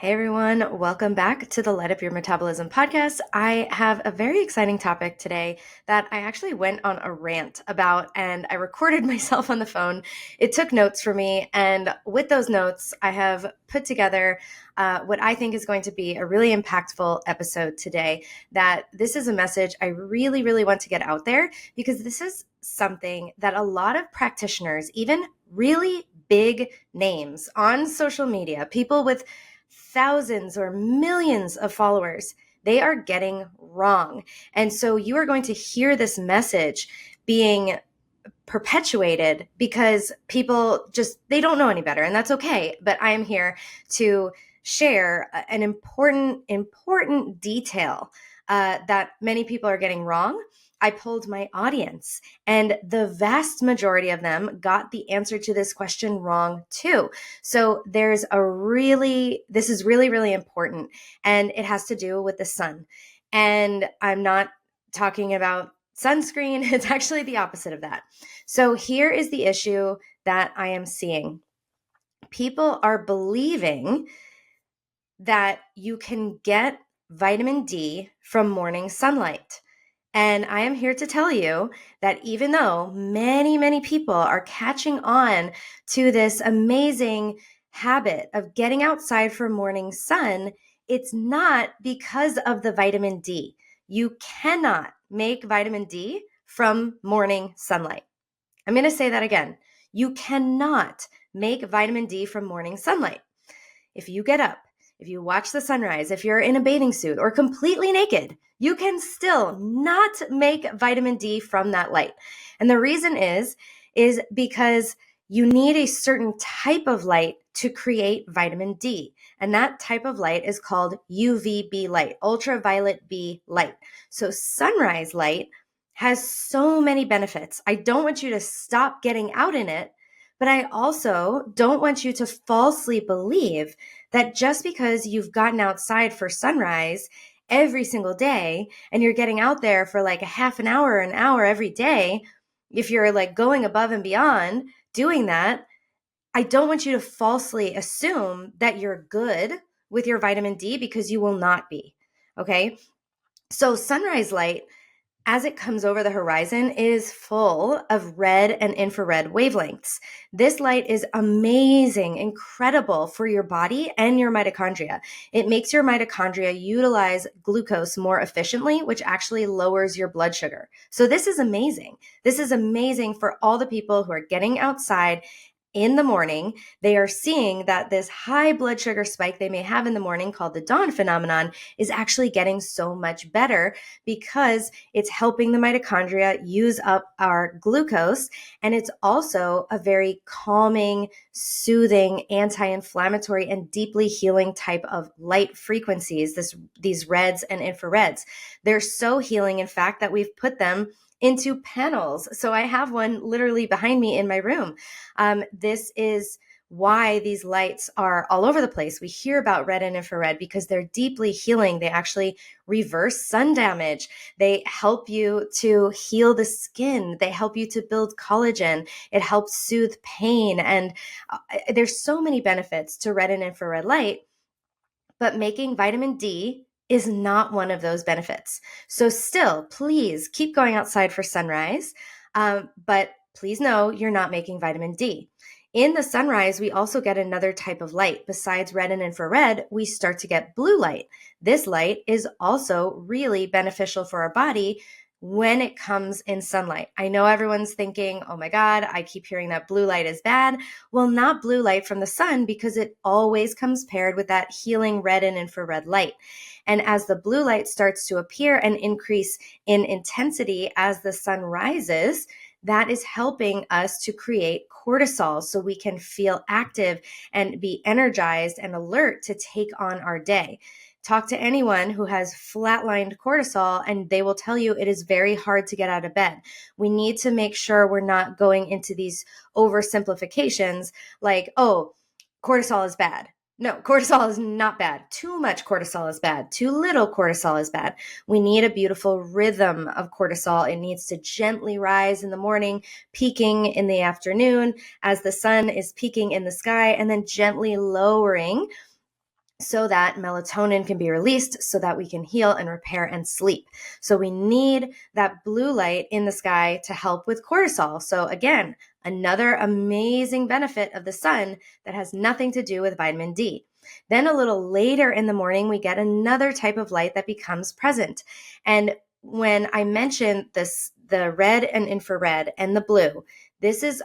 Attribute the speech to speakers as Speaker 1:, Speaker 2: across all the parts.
Speaker 1: Hey everyone, welcome back to the Light Up Your Metabolism podcast. I have a very exciting topic today that I actually went on a rant about, and I recorded myself on the phone. It took notes for me, and with those notes, I have put together what I think is going to be a really impactful episode today. That this is a message I really, really want to get out there because this is something that a lot of practitioners, even really big names on social media, people with thousands or millions of followers, they are getting wrong. And so you are going to hear this message being perpetuated because people they don't know any better, and that's okay. But I am here to share an important detail that many people are getting wrong. I polled my audience, and the vast majority of them got the answer to this question wrong too. So this is really, really important, and it has to do with the sun. And I'm not talking about sunscreen. It's actually the opposite of that. So here is the issue that I am seeing. People are believing that you can get vitamin D from morning sunlight. And I am here to tell you that even though many, many people are catching on to this amazing habit of getting outside for morning sun, it's not because of the vitamin D. You cannot make vitamin D from morning sunlight. I'm going to say that again. You cannot make vitamin D from morning sunlight. If you get up, if you watch the sunrise, if you're in a bathing suit or completely naked, you can still not make vitamin D from that light. And the reason is because you need a certain type of light to create vitamin D. And that type of light is called UVB light, ultraviolet B light. So sunrise light has so many benefits. I don't want you to stop getting out in it, but I also don't want you to falsely believe that just because you've gotten outside for sunrise every single day and you're getting out there for like a half an hour every day, if you're like going above and beyond doing that, I don't want you to falsely assume that you're good with your vitamin D, because you will not be. Okay. So sunrise light, as it comes over the horizon, is full of red and infrared wavelengths. This light is amazing, incredible for your body and your mitochondria. It makes your mitochondria utilize glucose more efficiently, which actually lowers your blood sugar. So this is amazing. This is amazing for all the people who are getting outside in the morning. They are seeing that this high blood sugar spike they may have in the morning, called the dawn phenomenon, is actually getting so much better because it's helping the mitochondria use up our glucose. And it's also a very calming, soothing, anti-inflammatory, and deeply healing type of light frequencies, these reds and infrareds. They're so healing, in fact, that we've put them into panels. So I have one literally behind me in my room. This is why these lights are all over the place. We hear about red and infrared because they're deeply healing. They actually reverse sun damage. They help you to heal the skin. They help you to build collagen. It helps soothe pain. And there's so many benefits to red and infrared light, but making vitamin D is not one of those benefits. So still, please keep going outside for sunrise, but please know you're not making vitamin D. In the sunrise, we also get another type of light. Besides red and infrared, we start to get blue light. This light is also really beneficial for our body when it comes in sunlight. I know everyone's thinking, oh my God, I keep hearing that blue light is bad. Well, not blue light from the sun, because it always comes paired with that healing red and infrared light. And as the blue light starts to appear and increase in intensity as the sun rises, that is helping us to create cortisol so we can feel active and be energized and alert to take on our day. Talk to anyone who has flatlined cortisol, and they will tell you it is very hard to get out of bed. We need to make sure we're not going into these oversimplifications like, oh, cortisol is bad. No, cortisol is not bad. Too much cortisol is bad. Too little cortisol is bad. We need a beautiful rhythm of cortisol. It needs to gently rise in the morning, peaking in the afternoon as the sun is peaking in the sky, and then gently lowering so that melatonin can be released so that we can heal and repair and sleep. So we need that blue light in the sky to help with cortisol. So again, another amazing benefit of the sun that has nothing to do with vitamin D. Then a little later in the morning, we get another type of light that becomes present. And when I mentioned this, the red and infrared and the blue,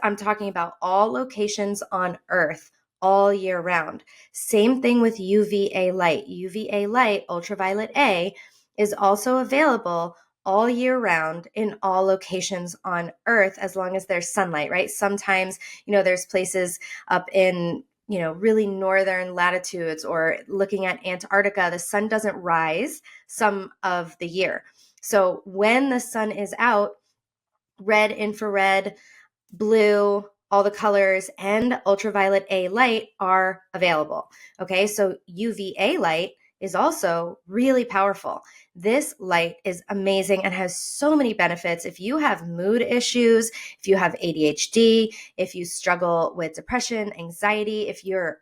Speaker 1: I'm talking about all locations on Earth all year round. Same thing with UVA light. UVA light, ultraviolet A, is also available all year round in all locations on Earth as long as there's sunlight, right? Sometimes, there's places up in, really northern latitudes or looking at Antarctica, the sun doesn't rise some of the year. So when the sun is out, red, infrared, blue, all the colors, and ultraviolet A light are available. Okay, so UVA light is also really powerful. This light is amazing and has so many benefits. If you have mood issues, if you have ADHD, if you struggle with depression, anxiety, if your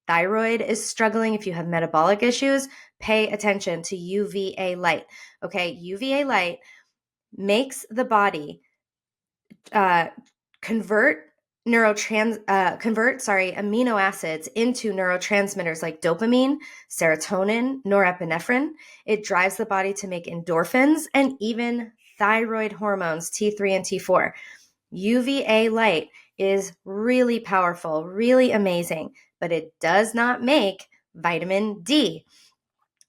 Speaker 1: thyroid is struggling, if you have metabolic issues, pay attention to UVA light. Okay, UVA light makes the body convert amino acids into neurotransmitters like dopamine, serotonin, norepinephrine. It drives the body to make endorphins and even thyroid hormones, T3 and T4. UVA light is really powerful, really amazing, but it does not make vitamin D.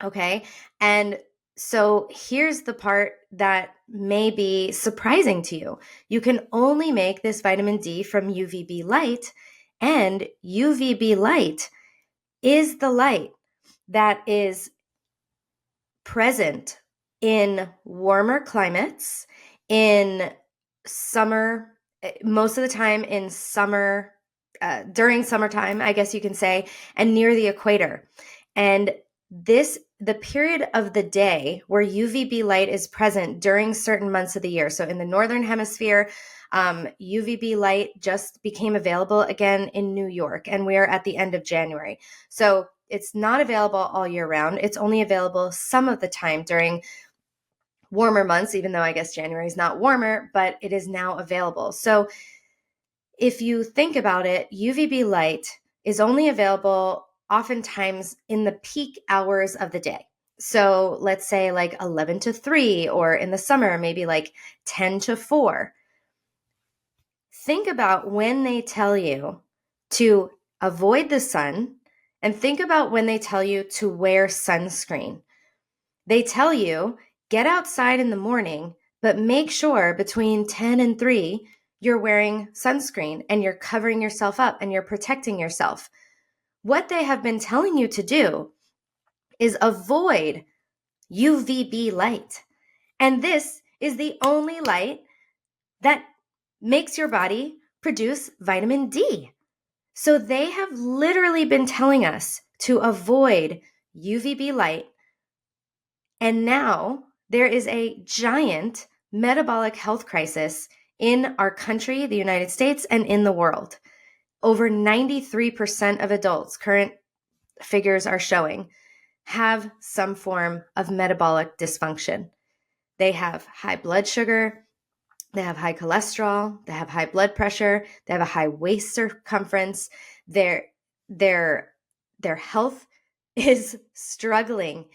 Speaker 1: Okay. And so here's the part that may be surprising to you. You can only make this vitamin D from UVB light, and UVB light is the light that is present in warmer climates, in summer, most of the time in summer, during summertime, I guess you can say, and near the equator. And the period of the day where UVB light is present during certain months of the year. So in the Northern Hemisphere, UVB light just became available again in New York, and we are at the end of January. So it's not available all year round. It's only available some of the time during warmer months, even though I guess January is not warmer, but it is now available. So if you think about it, UVB light is only available oftentimes in the peak hours of the day. So let's say like 11 to 3, or in the summer, maybe like 10 to 4. Think about when they tell you to avoid the sun, and think about when they tell you to wear sunscreen. They tell you, get outside in the morning, but make sure between 10 and 3, you're wearing sunscreen and you're covering yourself up and you're protecting yourself. What they have been telling you to do is avoid UVB light. And this is the only light that makes your body produce vitamin D. So they have literally been telling us to avoid UVB light. And now there is a giant metabolic health crisis in our country, the United States, and in the world. Over 93% of adults, current figures are showing, have some form of metabolic dysfunction. They have high blood sugar, they have high cholesterol, they have high blood pressure, they have a high waist circumference. Their health is struggling.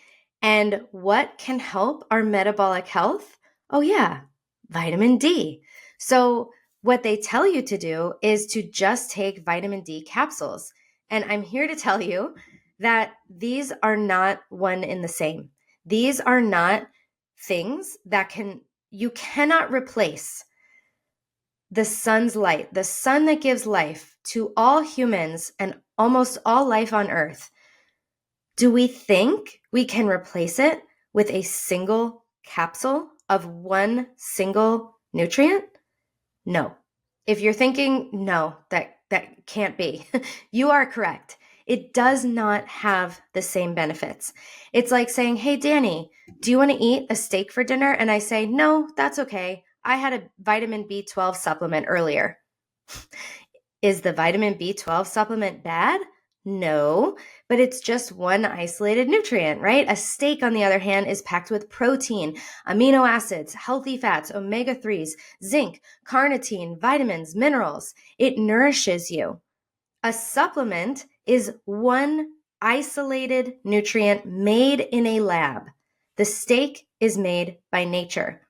Speaker 1: And what can help our metabolic health? Oh yeah, vitamin D. So what they tell you to do is to just take vitamin D capsules. And I'm here to tell you that these are not one in the same. These are not things that you cannot replace the sun's light, the sun that gives life to all humans and almost all life on Earth. Do we think we can replace it with a single capsule of one single nutrient? No. If you're thinking, no, that can't be, you are correct. It does not have the same benefits. It's like saying, hey, Danny, do you want to eat a steak for dinner? And I say, no, that's okay. I had a vitamin B12 supplement earlier. Is the vitamin B12 supplement bad? No, but it's just one isolated nutrient, right? A steak, on the other hand, is packed with protein, amino acids, healthy fats, omega-3s, zinc, carnitine, vitamins, minerals. It nourishes you. A supplement is one isolated nutrient made in a lab. The steak is made by nature.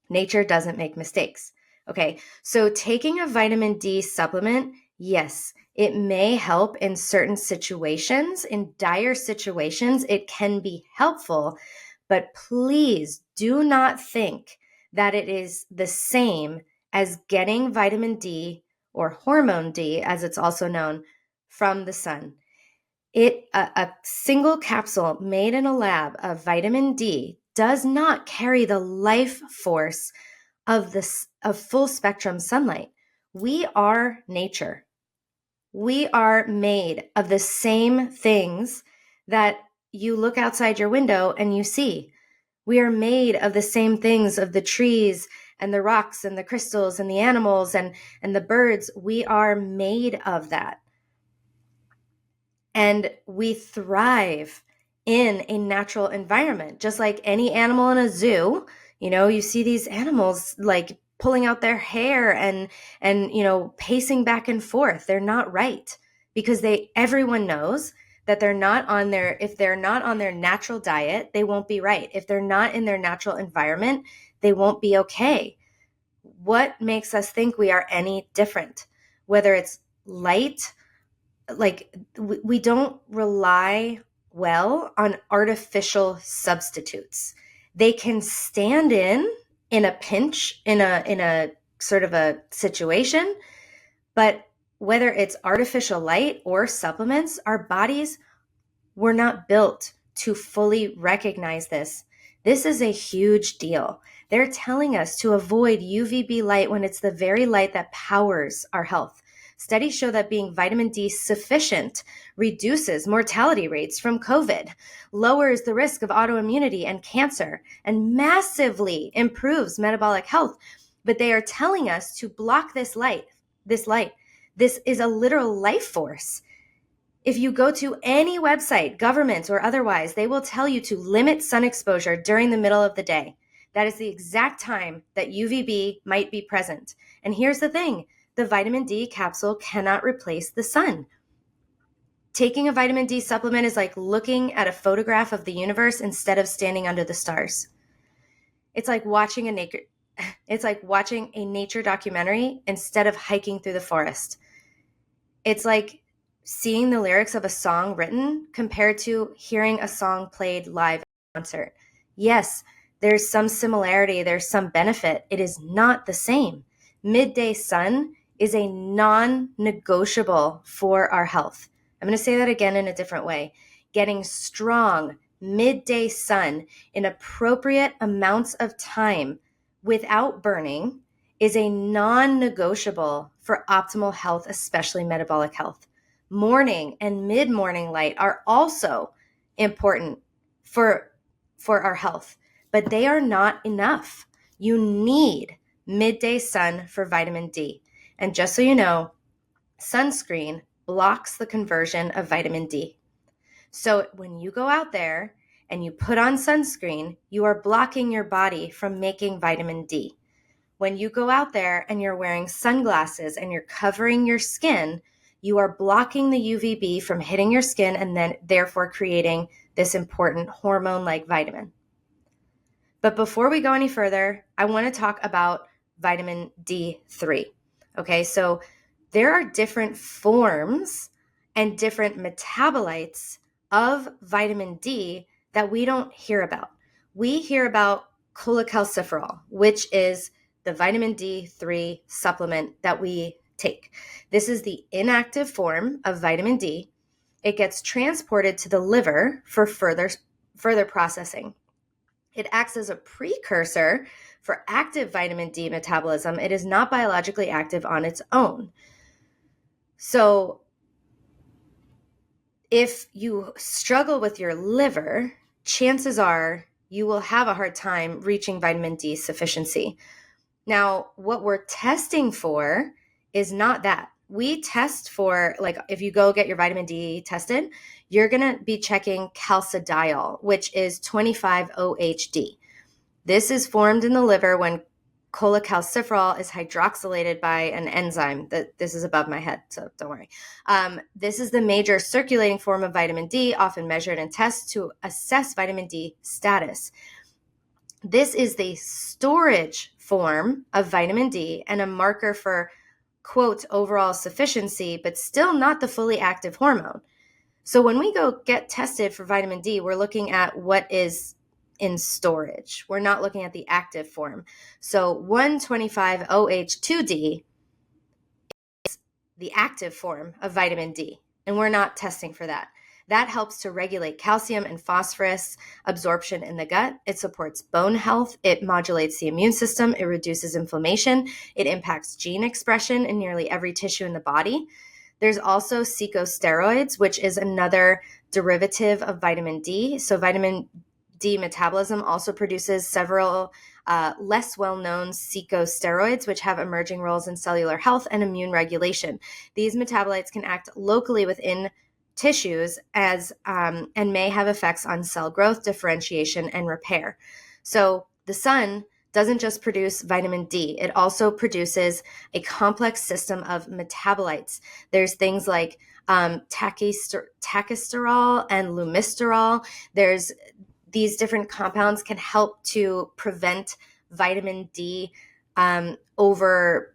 Speaker 1: Nature doesn't make mistakes. Okay, so taking a vitamin D supplement, yes, it may help in certain situations. In dire situations, it can be helpful, but please do not think that it is the same as getting vitamin D, or hormone D, as it's also known, from the sun. A single capsule made in a lab of vitamin D does not carry the life force of full spectrum sunlight. We are nature. We are made of the same things that you look outside your window and you see. We are made of the same things, of the trees and the rocks and the crystals and the animals and the birds. We are made of that. And we thrive in a natural environment, just like any animal in a zoo. You see these animals like pulling out their hair and pacing back and forth. They're not right, because everyone knows that if they're not on their natural diet, they won't be right. If they're not in their natural environment, they won't be okay. What makes us think we are any different? Whether it's light, like we don't rely well on artificial substitutes. They can stand in a pinch, in a sort of a situation, but whether it's artificial light or supplements, our bodies were not built to fully recognize this. This is a huge deal. They're telling us to avoid UVB light when it's the very light that powers our health. Studies show that being vitamin D sufficient reduces mortality rates from COVID, lowers the risk of autoimmunity and cancer, and massively improves metabolic health. But they are telling us to block this light. This is a literal life force. If you go to any website, government or otherwise, they will tell you to limit sun exposure during the middle of the day. That is the exact time that UVB might be present. And here's the thing. The vitamin D capsule cannot replace the sun. Taking a vitamin D supplement is like looking at a photograph of the universe instead of standing under the stars. It's like watching a nature documentary instead of hiking through the forest. It's like seeing the lyrics of a song written compared to hearing a song played live at a concert. Yes, there's some similarity, there's some benefit. It is not the same. Midday sun is a non-negotiable for our health. I'm going to say that again in a different way. Getting strong midday sun in appropriate amounts of time without burning is a non-negotiable for optimal health, especially metabolic health. Morning and mid-morning light are also important for our health, but they are not enough. You need midday sun for vitamin D. And just so you know, sunscreen blocks the conversion of vitamin D. So when you go out there and you put on sunscreen, you are blocking your body from making vitamin D. When you go out there and you're wearing sunglasses and you're covering your skin, you are blocking the UVB from hitting your skin and then therefore creating this important hormone-like vitamin. But before we go any further, I want to talk about vitamin D3. Okay, so there are different forms and different metabolites of vitamin D that we don't hear about. We hear about cholecalciferol, which is the vitamin D3 supplement that we take. This is the inactive form of vitamin D. It gets transported to the liver for further processing. It acts as a precursor for active vitamin D metabolism. It is not biologically active on its own. So if you struggle with your liver, chances are you will have a hard time reaching vitamin D sufficiency. Now, what we're testing for is not that. we test for, like, if you go get your vitamin D tested, you're going to be checking calcidiol, which is 25-OHD. This is formed in the liver when cholecalciferol is hydroxylated by an enzyme. This is above my head, so don't worry. This is the major circulating form of vitamin D, often measured in tests to assess vitamin D status. This is the storage form of vitamin D and a marker for, quote, overall sufficiency, but still not the fully active hormone. So when we go get tested for vitamin D, we're looking at what is in storage. We're not looking at the active form. So 125-OH2D is the active form of vitamin D, and we're not testing for that. That helps to regulate calcium and phosphorus absorption in the gut. It supports bone health. It modulates the immune system. It reduces inflammation. It impacts gene expression in nearly every tissue in the body. There's also corticosteroids, which is another derivative of vitamin D. So vitamin D metabolism also produces several less well-known corticosteroids, which have emerging roles in cellular health and immune regulation. These metabolites can act locally within tissues and may have effects on cell growth, differentiation, and repair. So the sun doesn't just produce vitamin D, it also produces a complex system of metabolites. There's things like tachysterol and lumisterol. There's these different compounds can help to prevent vitamin D overdosing,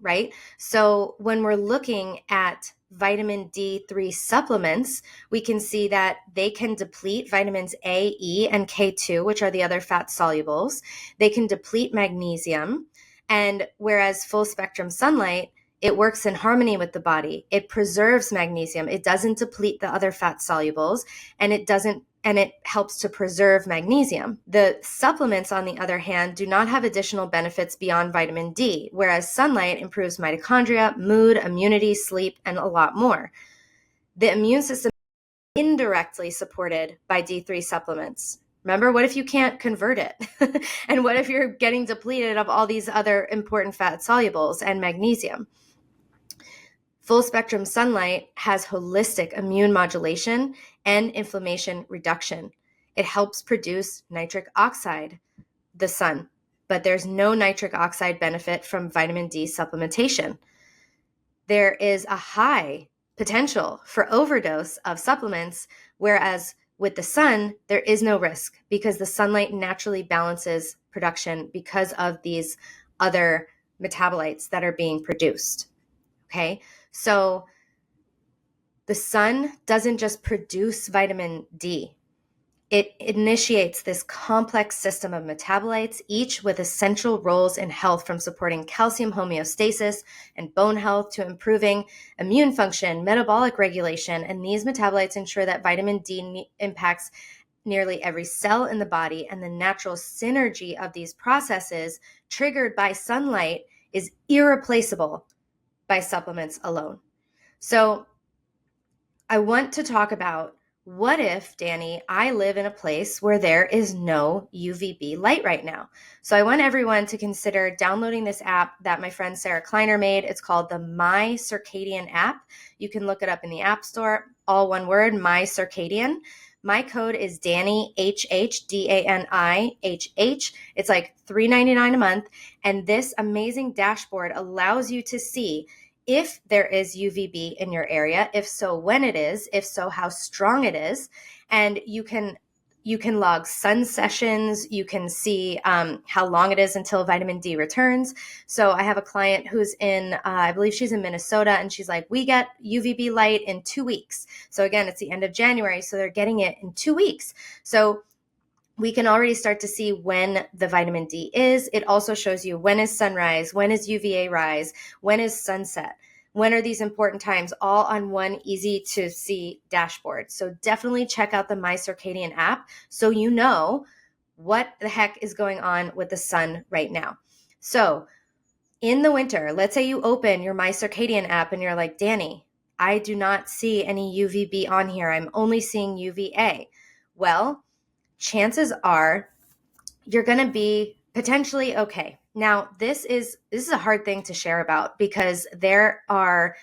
Speaker 1: right? So when we're looking at vitamin D3 supplements, we can see that they can deplete vitamins A, E, and K2, which are the other fat solubles. They can deplete magnesium. And whereas full spectrum sunlight, it works in harmony with the body. It preserves magnesium. It doesn't deplete the other fat solubles, and it helps to preserve magnesium. The supplements, on the other hand, do not have additional benefits beyond vitamin D, whereas sunlight improves mitochondria, mood, immunity, sleep, and a lot more. The immune system is indirectly supported by D3 supplements. Remember, what if you can't convert it? And what if you're getting depleted of all these other important fat solubles and magnesium? Full spectrum sunlight has holistic immune modulation and inflammation reduction. It helps produce nitric oxide, the sun, but there's no nitric oxide benefit from vitamin D supplementation. There is a high potential for overdose of supplements, whereas with the sun, there is no risk because the sunlight naturally balances production because of these other metabolites that are being produced. Okay, so the sun doesn't just produce vitamin D. It initiates this complex system of metabolites, each with essential roles in health, from supporting calcium homeostasis and bone health to improving immune function, metabolic regulation. And these metabolites ensure that vitamin D impacts nearly every cell in the body, and the natural synergy of these processes triggered by sunlight is irreplaceable by supplements alone. So I want to talk about, what if, Danny, I live in a place where there is no UVB light right now? So I want everyone to consider downloading this app that my friend Sarah Kleiner made. It's called the My Circadian app. You can look it up in the App Store, all one word, My Circadian. My code is Danny, HH, DANIHH. It's like $3.99 a month. And this amazing dashboard allows you to see if there is UVB in your area, if so, when it is, if so, how strong it is. And you can log sun sessions. You can see how long it is until vitamin D returns. So I have a client who's in, I believe she's in Minnesota, and she's like, we get UVB light in 2 weeks. So again, it's the end of January, so they're getting it in 2 weeks. So we can already start to see when the vitamin D is. It also shows you when is sunrise, when is UVA rise, when is sunset, when are these important times, all on one easy to see dashboard. So definitely check out the My Circadian app so you know what the heck is going on with the sun right now. So in the winter, let's say you open your My Circadian app and you're like, Danny, I do not see any UVB on here. I'm only seeing UVA. Well, chances are you're going to be potentially okay. Now, this is a hard thing to share about because there are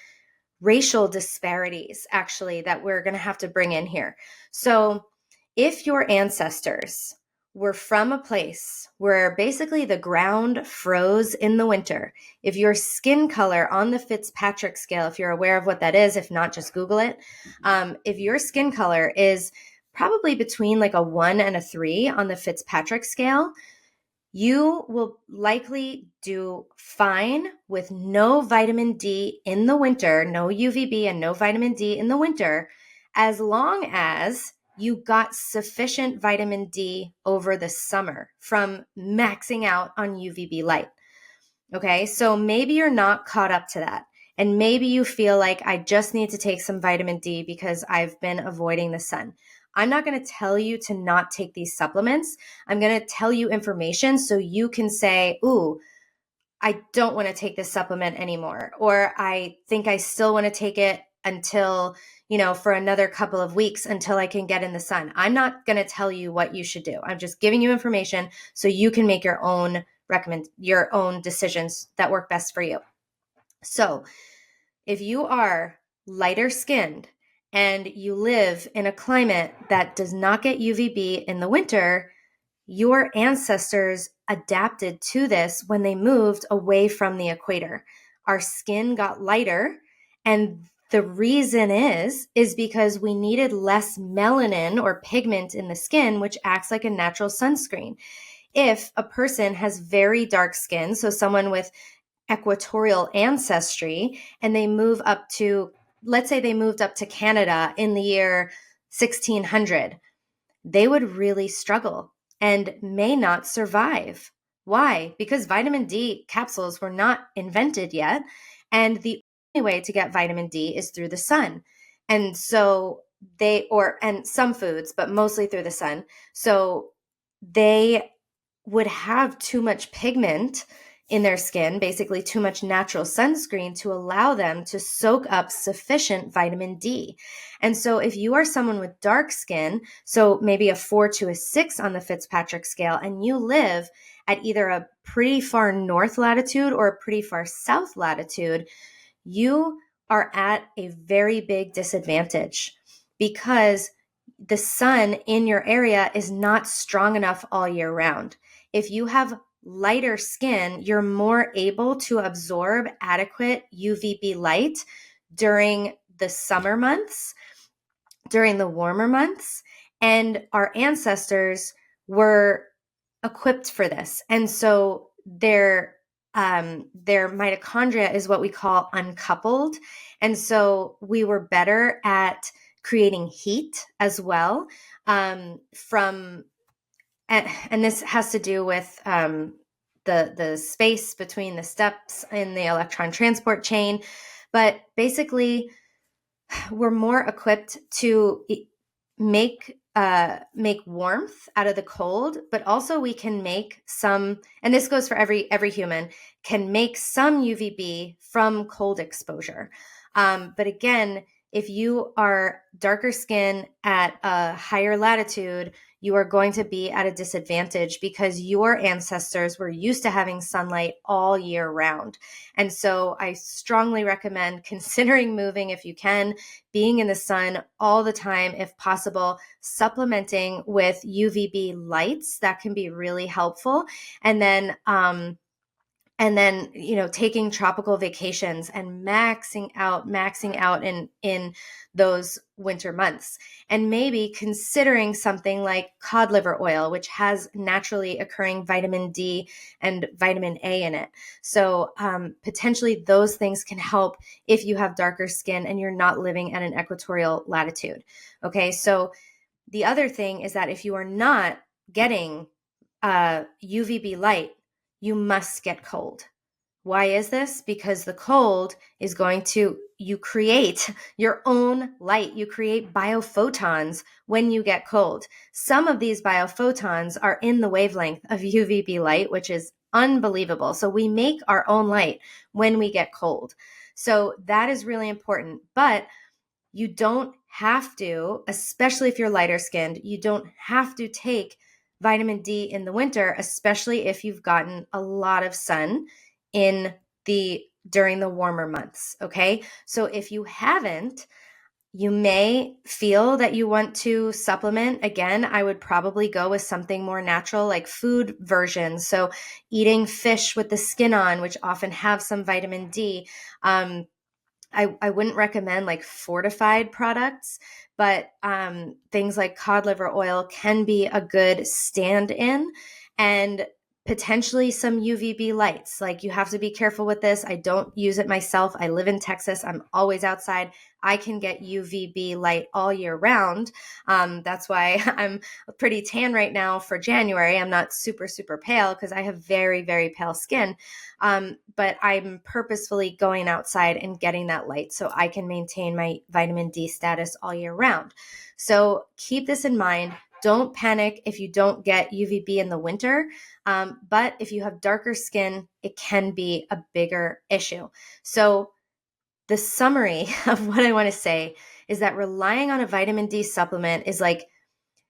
Speaker 1: racial disparities actually that we're going to have to bring in here. So, if your ancestors were from a place where basically the ground froze in the winter, if your skin color on the Fitzpatrick scale, if you're aware of what that is, if not, just Google it. If your skin color is probably between like a 1 and a 3 on the Fitzpatrick scale, you will likely do fine with no vitamin D in the winter, no UVB and no vitamin D in the winter, as long as you got sufficient vitamin D over the summer from maxing out on UVB light. Okay, so maybe you're not caught up to that. And maybe you feel like I just need to take some vitamin D because I've been avoiding the sun. I'm not going to tell you to not take these supplements. I'm going to tell you information so you can say, ooh, I don't want to take this supplement anymore. Or I think I still want to take it until, for another couple of weeks until I can get in the sun. I'm not going to tell you what you should do. I'm just giving you information so you can make your own decisions that work best for you. So if you are lighter skinned and you live in a climate that does not get UVB in the winter, your ancestors adapted to this when they moved away from the equator. Our skin got lighter, and the reason is because we needed less melanin or pigment in the skin, which acts like a natural sunscreen. If a person has very dark skin, so someone with equatorial ancestry, and they move up to, let's say they moved up to Canada in the year 1600, they would really struggle and may not survive. Why? Because vitamin D capsules were not invented yet. And the only way to get vitamin D is through the sun. And so and some foods, but mostly through the sun. So they would have too much pigment in their skin, basically too much natural sunscreen to allow them to soak up sufficient vitamin D. And so if you are someone with dark skin, so maybe a 4 to a 6 on the Fitzpatrick scale, and you live at either a pretty far north latitude or a pretty far south latitude, you are at a very big disadvantage because the sun in your area is not strong enough all year round. If you have lighter skin, you're more able to absorb adequate UVB light during the summer months, during the warmer months, and our ancestors were equipped for this. And so their mitochondria is what we call uncoupled. And so we were better at creating heat as well and this has to do with the space between the steps in the electron transport chain. But basically, we're more equipped to make warmth out of the cold, but also we can make some, and this goes for every human, can make some UVB from cold exposure. But again, if you are darker skin at a higher latitude, you are going to be at a disadvantage because your ancestors were used to having sunlight all year round. And so I strongly recommend considering moving if you can, being in the sun all the time if possible, supplementing with UVB lights. That can be really helpful. And then taking tropical vacations and maxing out in those winter months, and maybe considering something like cod liver oil, which has naturally occurring vitamin D and vitamin A in it. So potentially those things can help if you have darker skin and you're not living at an equatorial latitude. Okay, so the other thing is that if you are not getting UVB light, you must get cold. Why is this? Because the cold is you create your own light. You create biophotons when you get cold. Some of these biophotons are in the wavelength of UVB light, which is unbelievable. So we make our own light when we get cold. So that is really important. But you don't have to, especially if you're lighter skinned, you don't have to take vitamin D in the winter, especially if you've gotten a lot of sun during the warmer months. Okay. So if you haven't, you may feel that you want to supplement. Again, I would probably go with something more natural, like food versions. So eating fish with the skin on, which often have some vitamin D. I wouldn't recommend like fortified products, but things like cod liver oil can be a good stand-in, and potentially some UVB lights. Like, you have to be careful with this. I don't use it myself. I live in Texas. I'm always outside. I can get UVB light all year round. That's why I'm pretty tan right now for January. I'm not super, super pale because I have very, very pale skin. But I'm purposefully going outside and getting that light so I can maintain my vitamin D status all year round. So keep this in mind. Don't panic if you don't get UVB in the winter. But if you have darker skin, it can be a bigger issue. So the summary of what I want to say is that relying on a vitamin D supplement is like,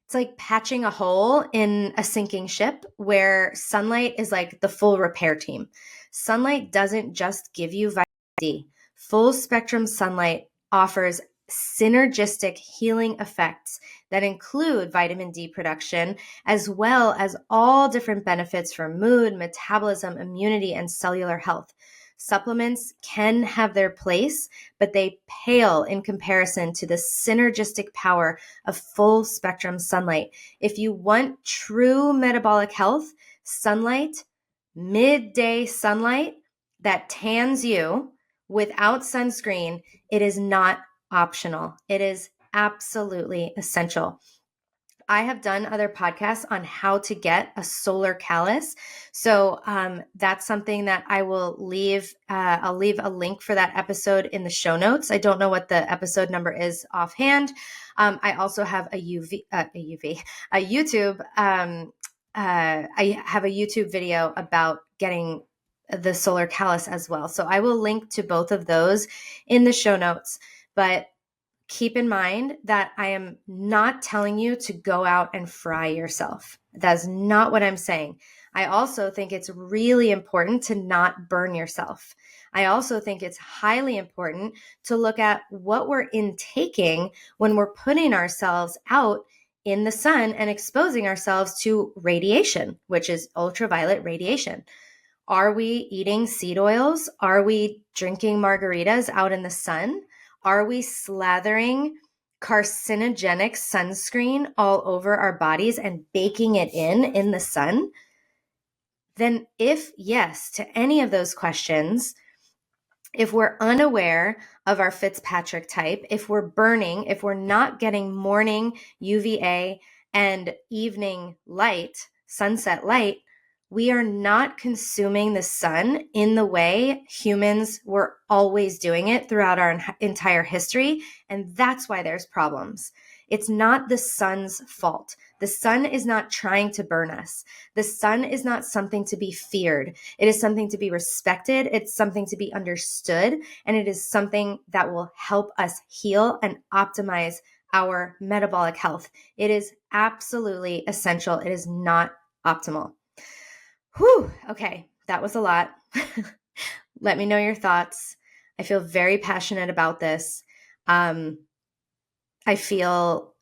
Speaker 1: it's like patching a hole in a sinking ship, where sunlight is like the full repair team. Sunlight doesn't just give you vitamin D. Full spectrum sunlight offers synergistic healing effects that include vitamin D production, as well as all different benefits for mood, metabolism, immunity, and cellular health. Supplements can have their place, but they pale in comparison to the synergistic power of full spectrum sunlight. If you want true metabolic health, sunlight, midday sunlight that tans you without sunscreen, it is not optional. It is absolutely essential. I have done other podcasts on how to get a solar callus. So that's something that I will leave. I'll leave a link for that episode in the show notes. I don't know what the episode number is offhand. I also have a YouTube. I have a YouTube video about getting the solar callus as well. So I will link to both of those in the show notes. But keep in mind that I am not telling you to go out and fry yourself. That's not what I'm saying. I also think it's really important to not burn yourself. I also think it's highly important to look at what we're intaking when we're putting ourselves out in the sun and exposing ourselves to radiation, which is ultraviolet radiation. Are we eating seed oils? Are we drinking margaritas out in the sun? Are we slathering carcinogenic sunscreen all over our bodies and baking it in the sun? Then if yes to any of those questions, if we're unaware of our Fitzpatrick type, if we're burning, if we're not getting morning UVA and evening light, sunset light, we are not consuming the sun in the way humans were always doing it throughout our entire history. And that's why there's problems. It's not the sun's fault. The sun is not trying to burn us. The sun is not something to be feared. It is something to be respected. It's something to be understood. And it is something that will help us heal and optimize our metabolic health. It is absolutely essential. It is not optimal. Whew. Okay. That was a lot. Let me know your thoughts. I feel very passionate about this. I feel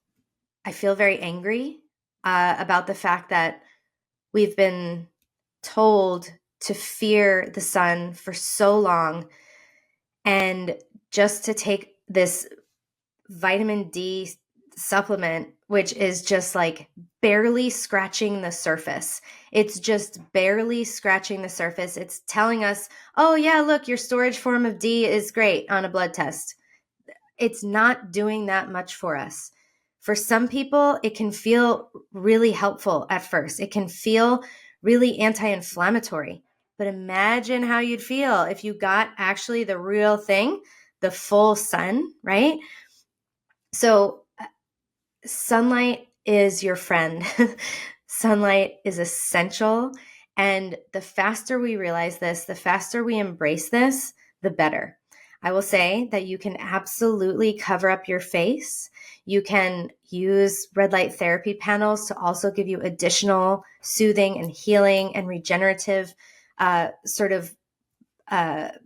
Speaker 1: very angry about the fact that we've been told to fear the sun for so long, and just to take this vitamin D supplement, which is just like barely scratching the surface. It's just barely scratching the surface. It's telling us, oh yeah, look, your storage form of D is great on a blood test. It's not doing that much for us. For some people, it can feel really helpful at first. It can feel really anti-inflammatory. But imagine how you'd feel if you got actually the real thing, the full sun, right? So sunlight is your friend. Sunlight is essential. And the faster we realize this, the faster we embrace this, the better. I will say that you can absolutely cover up your face. You can use red light therapy panels to also give you additional soothing and healing and regenerative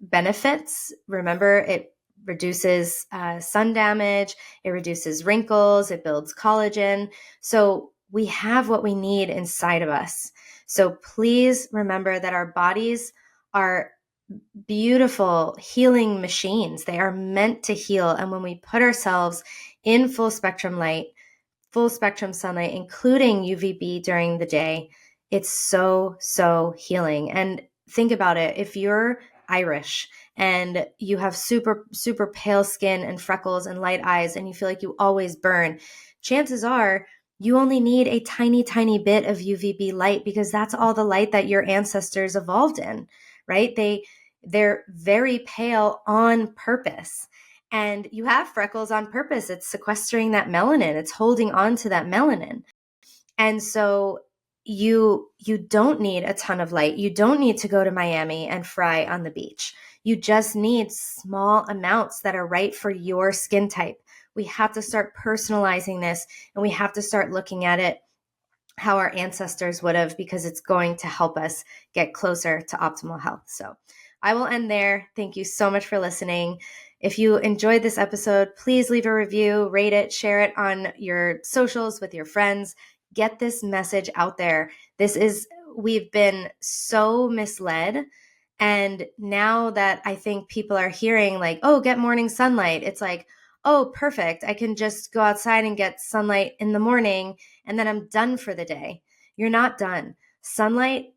Speaker 1: benefits. Remember, it reduces sun damage, it reduces wrinkles, it builds collagen. So we have what we need inside of us. So please remember that our bodies are beautiful healing machines. They are meant to heal. And when we put ourselves in full spectrum light, full spectrum sunlight, including UVB during the day, it's so, so healing. And think about it. If you're Irish and you have super, super pale skin and freckles and light eyes, and you feel like you always burn, chances are you only need a tiny, tiny bit of UVB light, because that's all the light that your ancestors evolved in, right? They're very pale on purpose. And you have freckles on purpose. It's sequestering that melanin. It's holding on to that melanin. And so you don't need a ton of light. You don't need to go to Miami and fry on the beach. You just need small amounts that are right for your skin type. We have to start personalizing this, and we have to start looking at it how our ancestors would have, because it's going to help us get closer to optimal health. So I will end there. Thank you so much for listening. If you enjoyed this episode, please leave a review, rate it, share it on your socials with your friends. Get this message out there. We've been so misled. And now that I think people are hearing like, oh, get morning sunlight, it's like, oh, perfect. I can just go outside and get sunlight in the morning, and then I'm done for the day. You're not done. Sunlight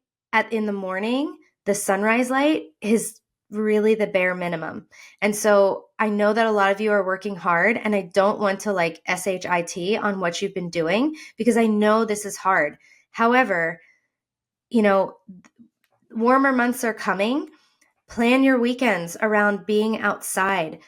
Speaker 1: in the morning, the sunrise light, is really the bare minimum. And so I know that a lot of you are working hard, and I don't want to like SHIT on what you've been doing, because I know this is hard. However, warmer months are coming. Plan your weekends around being outside.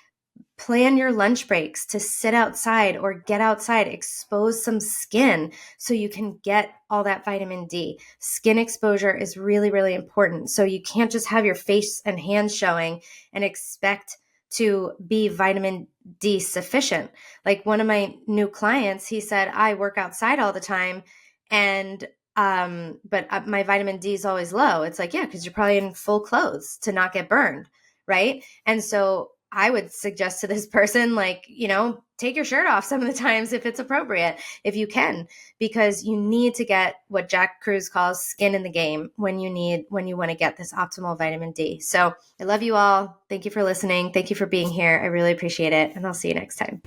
Speaker 1: Plan your lunch breaks to sit outside or get outside, expose some skin so you can get all that vitamin D. Skin exposure is really, really important. So you can't just have your face and hands showing and expect to be vitamin D sufficient. Like one of my new clients, he said, I work outside all the time, and but my vitamin D is always low. It's like, yeah, because you're probably in full clothes to not get burned, right? And so I would suggest to this person, like, take your shirt off some of the times if it's appropriate, if you can, because you need to get what Jack Kruse calls skin in the game when you want to get this optimal vitamin D. So I love you all. Thank you for listening. Thank you for being here. I really appreciate it. And I'll see you next time.